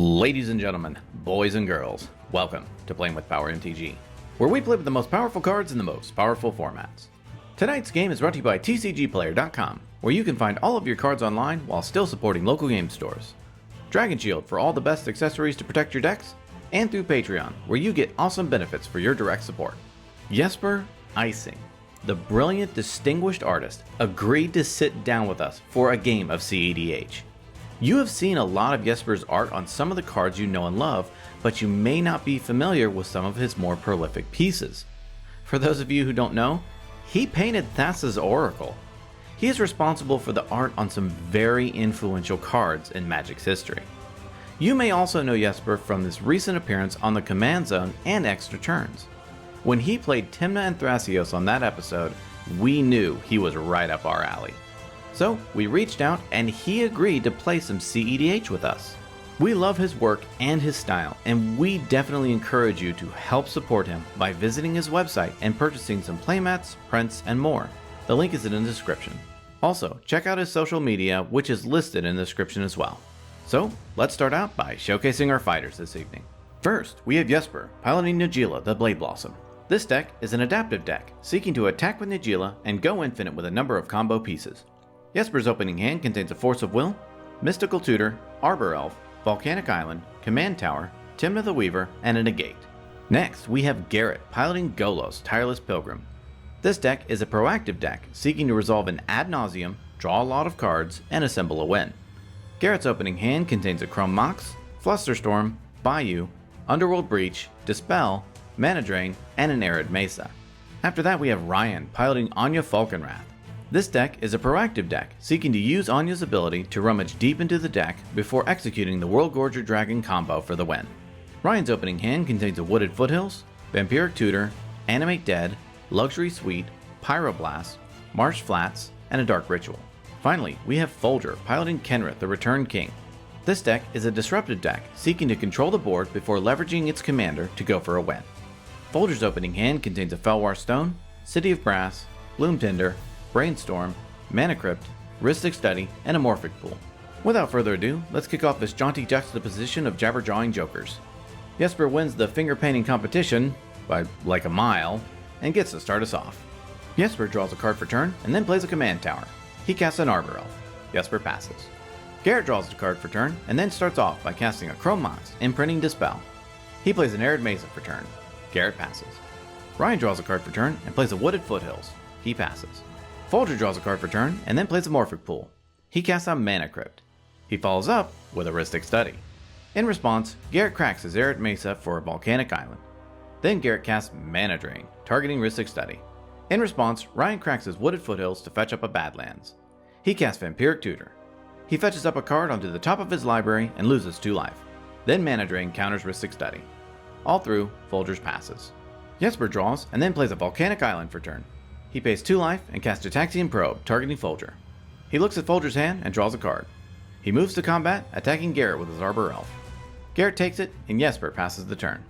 Ladies and gentlemen, boys and girls, welcome to Playing with Power MTG, where we play with the most powerful cards in the most powerful formats. Tonight's game is brought to you by TCGplayer.com, where you can find all of your cards online while still supporting local game stores. Dragon Shield for all the best accessories to protect your decks, and through Patreon, where you get awesome benefits for your direct support. Jesper Ejsing, the brilliant, distinguished artist, agreed to sit down with us for a game of CEDH. You have seen a lot of Jesper's art on some of the cards you know and love, but you may not be familiar with some of his more prolific pieces. For those of you who don't know, he painted Thassa's Oracle. He is responsible for the art on some very influential cards in Magic's history. You may also know Jesper from this recent appearance on the Command Zone and Extra Turns. When he played Tymna and Thrasios on that episode, we knew he was right up our alley. So we reached out and he agreed to play some CEDH with us. We love his work and his style, and we definitely encourage you to help support him by visiting his website and purchasing some playmats, prints, and more. The link is in the description. Also, check out his social media, which is listed in the description as well. So let's start out by showcasing our fighters this evening. First, we have Jesper piloting Najeela the Blade Blossom. This deck is an adaptive deck, seeking to attack with Najeela and go infinite with a number of combo pieces. Jesper's opening hand contains a Force of Will, Mystical Tutor, Arbor Elf, Volcanic Island, Command Tower, Tymna the Weaver, and a Negate. Next, we have Garrett piloting Golos, Tireless Pilgrim. This deck is a proactive deck, seeking to resolve an ad nauseum, draw a lot of cards, and assemble a win. Garrett's opening hand contains a Chrome Mox, Flusterstorm, Bayou, Underworld Breach, Dispel, Mana Drain, and an Arid Mesa. After that, we have Ryan piloting Anje Falconwrath. This deck is a proactive deck, seeking to use Anje's ability to rummage deep into the deck before executing the World Gorger Dragon combo for the win. Ryan's opening hand contains a Wooded Foothills, Vampiric Tutor, Animate Dead, Luxury Suite, Pyroblast, Marsh Flats, and a Dark Ritual. Finally, we have Folger piloting Kenrith the Returned King. This deck is a disruptive deck, seeking to control the board before leveraging its commander to go for a win. Folger's opening hand contains a Felwar Stone, City of Brass, Bloom Tinder, Brainstorm, Mana Crypt, Rhystic Study, and a Morphic Pool. Without further ado, let's kick off this jaunty juxtaposition of jabber-jawing jokers. Jesper wins the finger painting competition by like a mile and gets to start us off. Jesper draws a card for turn and then plays a Command Tower. He casts an Arbor Elf. Jesper passes. Garrett draws a card for turn and then starts off by casting a Chrome Mox, imprinting Dispel. He plays an Arid Mesa for turn. Garrett passes. Ryan draws a card for turn and plays a Wooded Foothills. He passes. Folger draws a card for turn and then plays a Morphic Pool. He casts a Mana Crypt. He follows up with a Rhystic Study. In response, Garrett cracks his Arid Mesa for a Volcanic Island. Then Garrett casts Mana Drain, targeting Rhystic Study. In response, Ryan cracks his Wooded Foothills to fetch up a Badlands. He casts Vampiric Tutor. He fetches up a card onto the top of his library and loses 2 life. Then Mana Drain counters Rhystic Study. All through, Folger's passes. Jesper draws and then plays a Volcanic Island for turn. He pays 2 life and casts Ataxian Probe, targeting Folger. He looks at Folger's hand and draws a card. He moves to combat, attacking Garrett with his Arbor Elf. Garrett takes it, and Jesper passes the turn.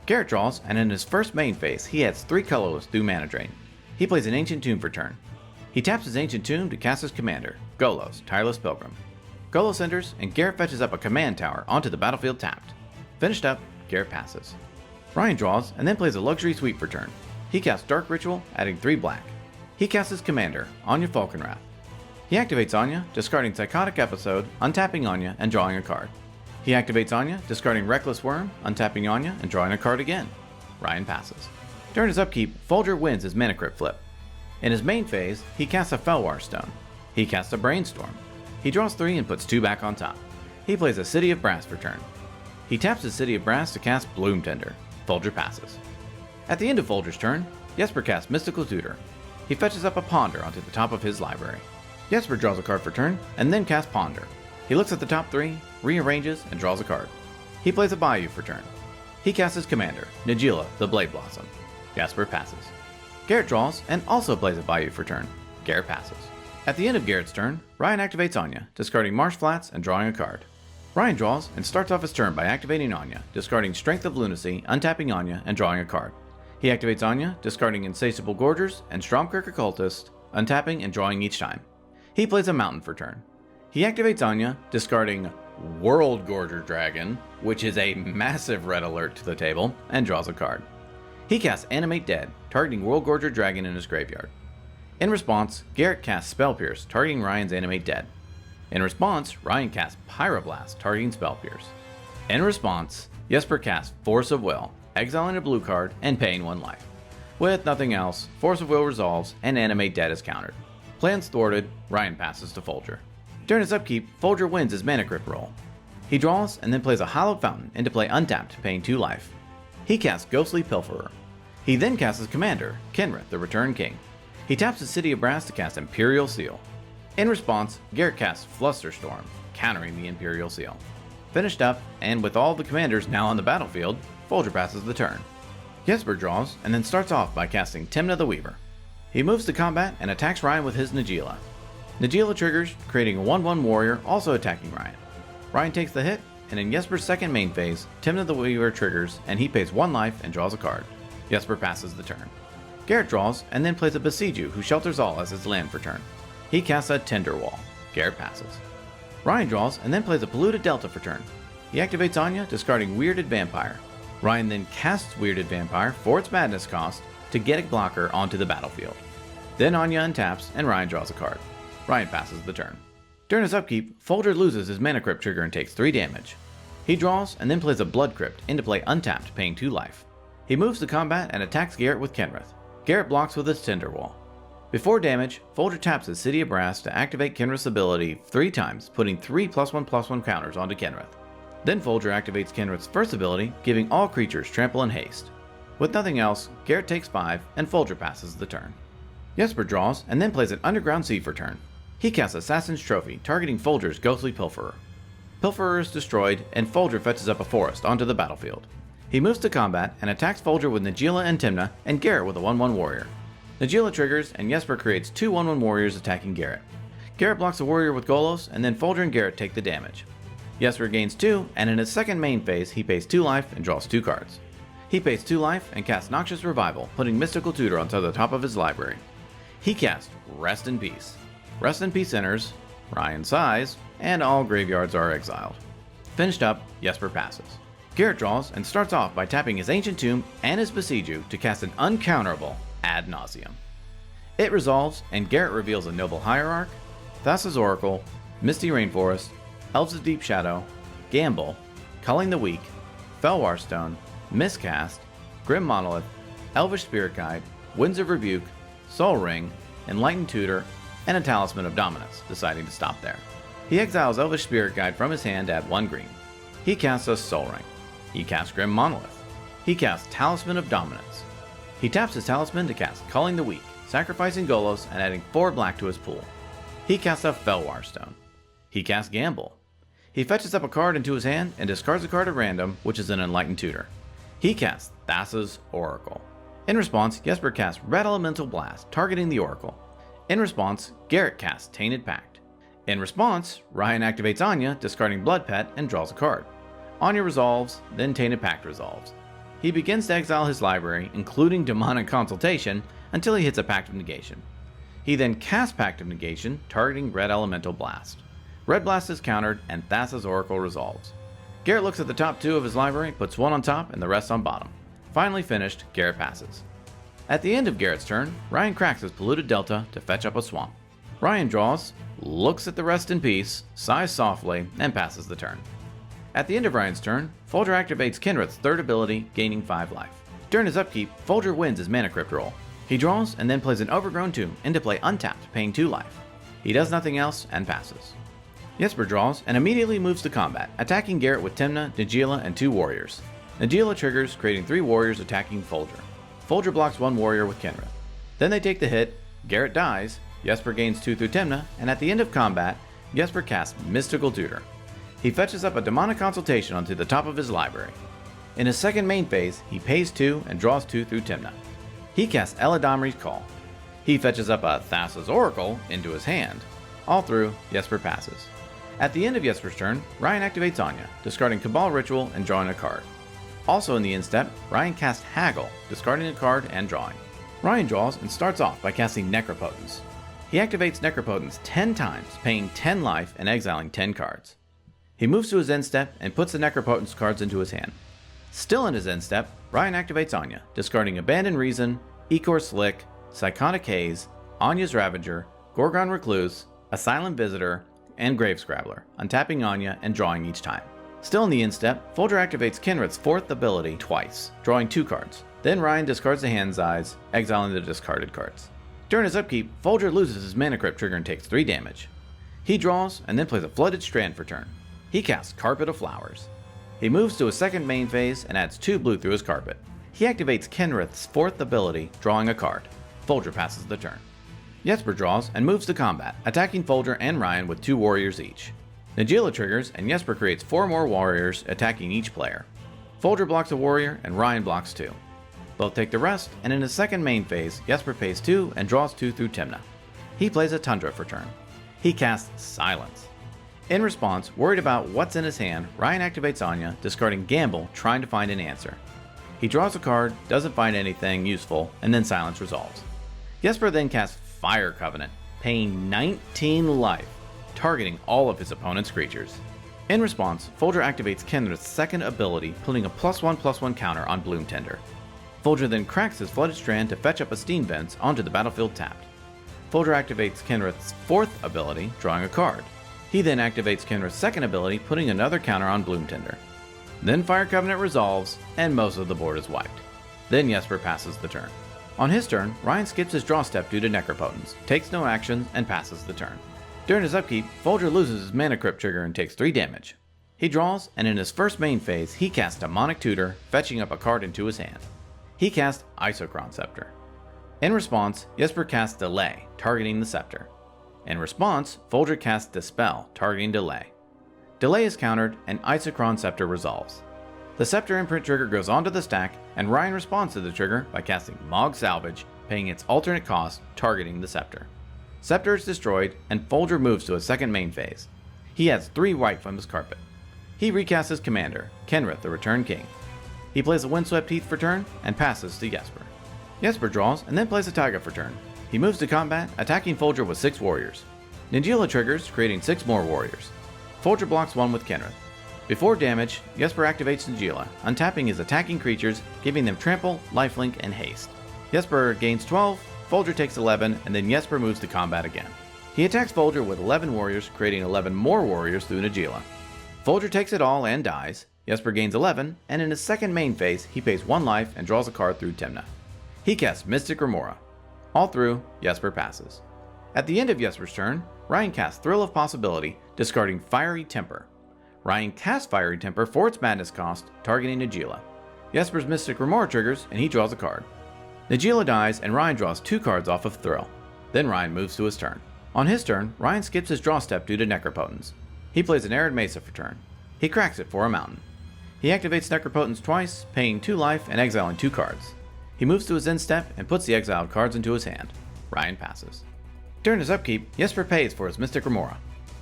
Garrett draws, and in his first main phase, he adds 3 colorless through Mana Drain. He plays an Ancient Tomb for turn. He taps his Ancient Tomb to cast his commander, Golos, Tireless Pilgrim. Golos enters, and Garrett fetches up a Command Tower onto the battlefield tapped. Finished up, Garrett passes. Ryan draws, and then plays a Luxury Suite for turn. He casts Dark Ritual, adding 3 black. He casts his commander, Anje Falconwrath. He activates Anje, discarding Psychotic Episode, untapping Anje, and drawing a card. He activates Anje, discarding Reckless Worm, untapping Anje, and drawing a card again. Ryan passes. During his upkeep, Folger wins his Mana Crypt flip. In his main phase, he casts a Felwar Stone. He casts a Brainstorm. He draws 3 and puts 2 back on top. He plays a City of Brass for turn. He taps his City of Brass to cast Bloom Tender. Folger passes. At the end of Folger's turn, Jesper casts Mystical Tutor. He fetches up a Ponder onto the top of his library. Jesper draws a card for turn, and then casts Ponder. He looks at the top 3, rearranges, and draws a card. He plays a Bayou for turn. He casts his commander, Najeela the Blade Blossom. Jesper passes. Garrett draws, and also plays a Bayou for turn. Garrett passes. At the end of Garrett's turn, Ryan activates Anje, discarding Marsh Flats and drawing a card. Ryan draws, and starts off his turn by activating Anje, discarding Strength of Lunacy, untapping Anje, and drawing a card. He activates Anje, discarding Insatiable Gorgers and Stromkirk Occultist, untapping and drawing each time. He plays a Mountain for turn. He activates Anje, discarding World Gorger Dragon, which is a massive red alert to the table, and draws a card. He casts Animate Dead, targeting World Gorger Dragon in his graveyard. In response, Garrett casts Spell Pierce, targeting Ryan's Animate Dead. In response, Ryan casts Pyroblast, targeting Spell Pierce. In response, Jesper casts Force of Will, exiling a blue card and paying 1 life. With nothing else, Force of Will resolves and Animate Dead is countered. Plans thwarted, Ryan passes to Folger. During his upkeep, Folger wins his Mana Crypt roll. He draws and then plays a Hallowed Fountain into play untapped, paying 2 life. He casts Ghostly Pilferer. He then casts his commander, Kenrith, the Return King. He taps the City of Brass to cast Imperial Seal. In response, Garrett casts Flusterstorm, countering the Imperial Seal. Finished up, and with all the commanders now on the battlefield, Folger passes the turn. Jesper draws and then starts off by casting Tymna the Weaver. He moves to combat and attacks Ryan with his Najeela. Najeela triggers, creating a 1/1 warrior also attacking Ryan. Ryan takes the hit, and in Jesper's second main phase, Tymna the Weaver triggers and he pays 1 life and draws a card. Jesper passes the turn. Garrett draws and then plays a Besiju who shelters all as his land for turn. He casts a Tinderwall. Garrett passes. Ryan draws and then plays a Polluted Delta for turn. He activates Anje, discarding Weirded Vampire. Ryan then casts Weirded Vampire for its madness cost to get a blocker onto the battlefield. Then Anje untaps and Ryan draws a card. Ryan passes the turn. During his upkeep, Folger loses his Mana Crypt trigger and takes 3 damage. He draws and then plays a Blood Crypt into play untapped, paying 2 life. He moves to combat and attacks Garrett with Kenrith. Garrett blocks with his Tinderwall. Before damage, Folger taps his City of Brass to activate Kenrith's ability 3 times, putting 3 +1/+1 counters onto Kenrith. Then Folger activates Kenrith's first ability, giving all creatures trample and haste. With nothing else, Garrett takes 5 and Folger passes the turn. Jesper draws and then plays an Underground Sea for turn. He casts Assassin's Trophy, targeting Folger's Ghostly Pilferer. Pilferer is destroyed, and Folger fetches up a forest onto the battlefield. He moves to combat and attacks Folger with Najeela and Tymna, and Garrett with a 1/1 warrior. Najeela triggers, and Jesper creates 2 1/1 warriors attacking Garrett. Garrett blocks a warrior with Golos, and then Folger and Garrett take the damage. Jesper gains 2, and in his second main phase, he pays 2 life and draws 2 cards. He pays 2 life and casts Noxious Revival, putting Mystical Tutor onto the top of his library. He casts Rest in Peace. Rest in Peace enters, Ryan sighs, and all graveyards are exiled. Finished up, Jesper passes. Garrett draws and starts off by tapping his Ancient Tomb and his Besiju to cast an uncounterable Ad Nauseam. It resolves, and Garrett reveals a Noble Hierarch, Thassa's Oracle, Misty Rainforest, Elves of Deep Shadow, Gamble, Culling the Weak, Felwar Stone, Miscast, Grim Monolith, Elvish Spirit Guide, Winds of Rebuke, Soul Ring, Enlightened Tutor, and a Talisman of Dominance, deciding to stop there. He exiles Elvish Spirit Guide from his hand at 1 green. He casts a Soul Ring. He casts Grim Monolith. He casts Talisman of Dominance. He taps his Talisman to cast Culling the Weak, sacrificing Golos and adding 4 black to his pool. He casts a Felwar Stone. He casts Gamble. He fetches up a card into his hand and discards a card at random, which is an Enlightened Tutor. He casts Thassa's Oracle. In response, Jesper casts Red Elemental Blast, targeting the Oracle. In response, Garrett casts Tainted Pact. In response, Ryan activates Anje, discarding Blood Pet, and draws a card. Anje resolves, then Tainted Pact resolves. He begins to exile his library, including Demonic Consultation, until he hits a Pact of Negation. He then casts Pact of Negation, targeting Red Elemental Blast. Red Blast is countered, and Thassa's Oracle resolves. Garrett looks at the top 2 of his library, puts 1 on top and the rest on bottom. Finally finished, Garrett passes. At the end of Garrett's turn, Ryan cracks his Polluted Delta to fetch up a swamp. Ryan draws, looks at the Rest in Peace, sighs softly, and passes the turn. At the end of Ryan's turn, Folger activates Kenrith's third ability, gaining 5 life. During his upkeep, Folger wins his Mana Crypt roll. He draws and then plays an Overgrown Tomb into play untapped, paying 2 life. He does nothing else and passes. Jesper draws and immediately moves to combat, attacking Garrett with Tymna, Najeela, and 2 warriors. Najeela triggers, creating 3 warriors attacking Folger. Folger blocks 1 warrior with Kenrith. Then they take the hit, Garrett dies, Jesper gains 2 through Tymna, and at the end of combat, Jesper casts Mystical Tutor. He fetches up a Demonic Consultation onto the top of his library. In his second main phase, he pays 2 and draws 2 through Tymna. He casts Eladamri's Call. He fetches up a Thassa's Oracle into his hand. All through, Jesper passes. At the end of Jesper's turn, Ryan activates Anje, discarding Cabal Ritual and drawing a card. Also in the end step, Ryan casts Haggle, discarding a card and drawing. Ryan draws and starts off by casting Necropotence. He activates Necropotence 10 times, paying 10 life and exiling 10 cards. He moves to his end step and puts the Necropotence cards into his hand. Still in his end step, Ryan activates Anje, discarding Abandoned Reason, Ecor Slick, Psychotic Haze, Anya's Ravager, Gorgon Recluse, a Silent Visitor, and Grave Scrabbler, untapping Anje and drawing each time. Still in the end step, Folger activates Kenrith's 4th ability twice, drawing 2 cards. Then Ryan discards the hand's eyes, exiling the discarded cards. During his upkeep, Folger loses his Mana Crypt trigger and takes 3 damage. He draws and then plays a Flooded Strand for turn. He casts Carpet of Flowers. He moves to his second main phase and adds 2 blue through his carpet. He activates Kenrith's 4th ability, drawing a card. Folger passes the turn. Jesper draws and moves to combat, attacking Folger and Ryan with 2 warriors each. Najeela triggers and Jesper creates 4 more warriors, attacking each player. Folger blocks a warrior and Ryan blocks 2. Both take the rest, and in his second main phase, Jesper pays 2 and draws 2 through Tymna. He plays a Tundra for turn. He casts Silence. In response, worried about what's in his hand, Ryan activates Anje, discarding Gamble, trying to find an answer. He draws a card, doesn't find anything useful, and then Silence resolves. Jesper then casts Fire Covenant, paying 19 life, targeting all of his opponent's creatures. In response, Folger activates Kenrith's 2nd ability, putting a +1/+1 counter on Bloom Tender. Folger then cracks his Flooded Strand to fetch up a Steam Vents onto the battlefield tapped. Folger activates Kenrith's 4th ability, drawing a card. He then activates Kenrith's 2nd ability, putting another counter on Bloom Tender. Then Fire Covenant resolves, and most of the board is wiped. Then Jesper passes the turn. On his turn, Ryan skips his draw step due to Necropotence, takes no action, and passes the turn. During his upkeep, Folger loses his Mana Crypt trigger and takes 3 damage. He draws, and in his first main phase, he casts Demonic Tutor, fetching up a card into his hand. He casts Isochron Scepter. In response, Jesper casts Delay, targeting the Scepter. In response, Folger casts Dispel, targeting Delay. Delay is countered, and Isochron Scepter resolves. The Scepter imprint trigger goes onto the stack, and Ryan responds to the trigger by casting Mog Salvage, paying its alternate cost, targeting the Scepter. Scepter is destroyed, and Folger moves to his second main phase. He adds 3 white from his carpet. He recasts his commander, Kenrith the Returned King. He plays a Windswept Heath for turn, and passes to Jesper. Jesper draws, and then plays a Taiga for turn. He moves to combat, attacking Folger with 6 warriors. Najeela triggers, creating 6 more warriors. Folger blocks 1 with Kenrith. Before damage, Jesper activates Najeela, untapping his attacking creatures, giving them Trample, Lifelink, and Haste. Jesper gains 12, Folger takes 11, and then Jesper moves to combat again. He attacks Folger with 11 warriors, creating 11 more warriors through Najeela. Folger takes it all and dies. Jesper gains 11, and in his second main phase, he pays 1 life and draws a card through Tymna. He casts Mystic Remora. All through, Jesper passes. At the end of Jesper's turn, Ryan casts Thrill of Possibility, discarding Fiery Temper. Ryan casts Fiery Temper for its madness cost, targeting Najeela. Jesper's Mystic Remora triggers, and he draws a card. Najeela dies, and Ryan draws 2 cards off of Thrill. Then Ryan moves to his turn. On his turn, Ryan skips his draw step due to Necropotence. He plays an Arid Mesa for turn. He cracks it for a mountain. He activates Necropotence twice, paying 2 life and exiling 2 cards. He moves to his end step and puts the exiled cards into his hand. Ryan passes. During his upkeep, Jesper pays for his Mystic Remora.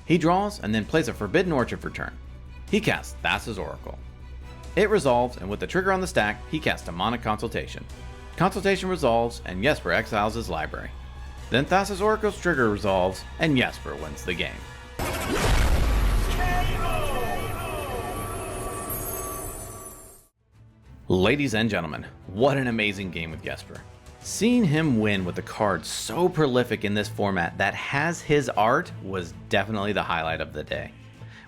He draws and then plays a Forbidden Orchard for turn. He casts Thassa's Oracle. It resolves, and with the trigger on the stack, he casts Demonic Consultation. Consultation resolves, and Jesper exiles his library. Then Thassa's Oracle's trigger resolves, and Jesper wins the game. Ladies and gentlemen, what an amazing game with Jesper. Seeing him win with a card so prolific in this format that has his art was definitely the highlight of the day.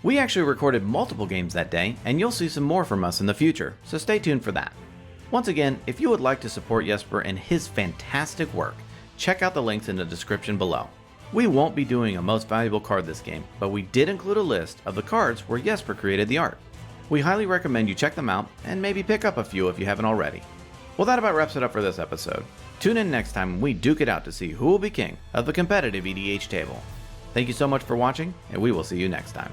We actually recorded multiple games that day, and you'll see some more from us in the future, so stay tuned for that. Once again, if you would like to support Jesper and his fantastic work, check out the links in the description below. We won't be doing a most valuable card this game, but we did include a list of the cards where Jesper created the art. We highly recommend you check them out, and maybe pick up a few if you haven't already. Well, that about wraps it up for this episode. Tune in next time when we duke it out to see who will be king of the competitive EDH table. Thank you so much for watching, and we will see you next time.